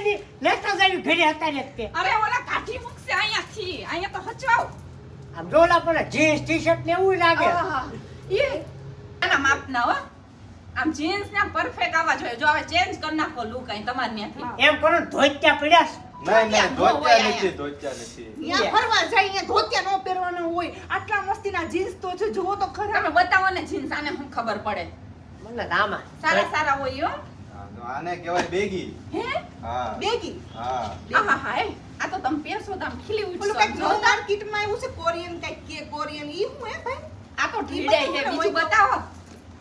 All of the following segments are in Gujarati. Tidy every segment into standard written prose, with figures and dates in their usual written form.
ની લેતા જાય ઘરે હતા ને તે અરે ઓલા કાઢી મૂકશે અહીંયા તો હચવાવ આમ જોલા પર જીન્સ ટી-શર્ટ ને એવું લાગે એ આના માપના હો આમ જીન્સ ને પરફેક્ટ આવવા જોઈએ જો હવે ચેન્જ કરી નાખો લુક અહીં તમાર ન્યાથી એમ કરો ધોત્યા પડ્યા નહીં ધોત્યા નથી ન્યા ફરવા જાય ન્યા ધોતિયા નો પહેરવાના હોય આટલા મસ્તીના જીન્સ તો છે જુઓ તો ખરા તમે બતાવો ને જીન્સ આને હું ખબર પડે મને રામા સારા હોય હો આને કહેવાય બેગી હે હા બેગી હા આહા હે આ તો તમે પહેરશો તો આમ ખીલી ઓલું ઉઠશો કઈક નવું માર્કેટમાં આવ્યું છે કોરિયન કઈક કે કોરિયન ઈ હું હે ભાઈ આ તો ઢીડે હે બીજું બતાવો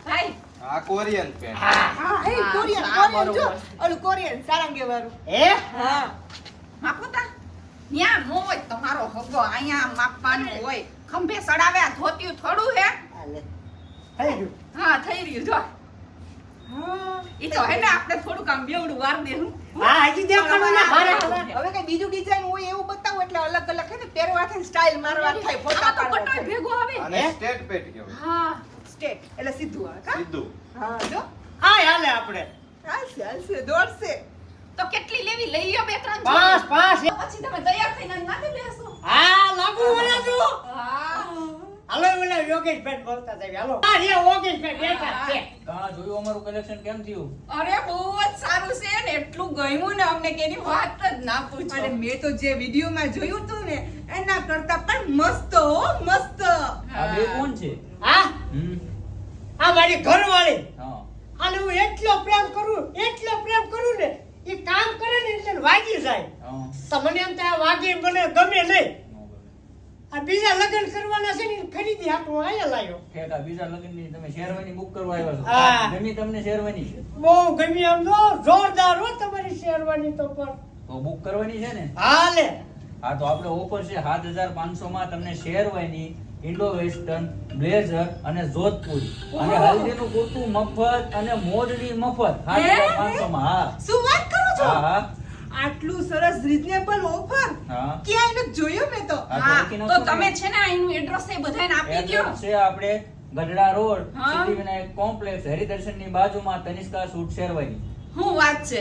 ભાઈ આ કોરિયન પેન્ટ હા હે કોરિયન હા, કોરિયન જો બરોબર. ઓલું કોરિયન સારંગે વાળું હે હા માપોતા ન્યા નો હોય તમારો હગો અહીંયા માપવાનું હોય ખંભે સડાવે આ ધોતિયું થોડું હે હાલે થઈ ગયું હા થઈ રહ્યું જો હા ઈ તો હે ને આપણે થોડું કામ બેવડું વાર દેવું હા હજી દેખાડું ને મારે હવે કઈ બીજું ડિઝાઇન હોય એવું બતાવો એટલે અલગ અલગ હે ને પહેરવાથી સ્ટાઇલ મારવા થાય ફોટા આ તો પાડવા પટોય થાય. ભેગો આવે આને સ્ટેટ પેન્ટ કહેવાય હા સ્ટેટ એટલે સીધું આવે કા સીધું હા જો હા હાલે આપણે હાલશે દોડશે તો કેટલી લેવી લઈ લ્યો બે ત્રણ પાંચ પાંચ પછી તમે તૈયાર થઈને નાખી લેશો હા લાગુ વળા જો હા હાલો ઓલા યોગેશભાઈ બોલતા જાય હાલો હા રે યોગેશભાઈ બેઠા છે કા જોયું અમારું કલેક્શન કેમ થયું અરે બહુ જ સારું છે ને એટલું ગમ્યું ને અમને કે એની વાત જ ના પૂછો અને મેં તો જે વિડીયોમાં જોયું તું ને એના કરતા પણ મસ્ત હો મસ્ત આ બે કોણ છે હા આ મારી ઘરવાળી હા અને હું એટલો પ્રેમ કરું ને એ કામ કરે ને એટલે વાગી જાય હા તો મને એમ થાય વાગી મને ગમે નહીં નો ગમે. આ બીજા લગ્ન કરવાના છે ને ખરીદી હાટું અહીંયા લાવ્યો ઠેક આ બીજા લગ્નની તમે શેરવાની બુક કરવા આવ્યા છો હા. ગમી તમને શેરવાની છે બહુ ગમી આમ જો જોરદાર હો તમારી શેરવાની તો પણ તો બુક કરવાની છે ને હાલે હા તો આપણે ઓફર છે 7500 માં તમને શેરવાની ઇન્ડો વેસ્ટર્ન બ્લેઝર અને જોધપુરી અને હલ્દીનું કુર્તું મફત અને મોજડી મફત 7500 માં હા શું વાત કરો છો હા હા આટલું સરસ રીઝનેબલ ઓફર હા ક્યાંય નથી જોયું મેં તો હા, હા લખી તો નાખો તમે ને. છે ને એનું એડ્રેસ એ બધાને આપી દો એડ્રેસ છે આપણે ગઢડા રોડ હા. સિદ્ધિવિનાયક કોમ્પ્લેક્સ હરિદર્શન ની બાજુમાં તનિષ્કા સૂટ શેરવાની હું વાત છે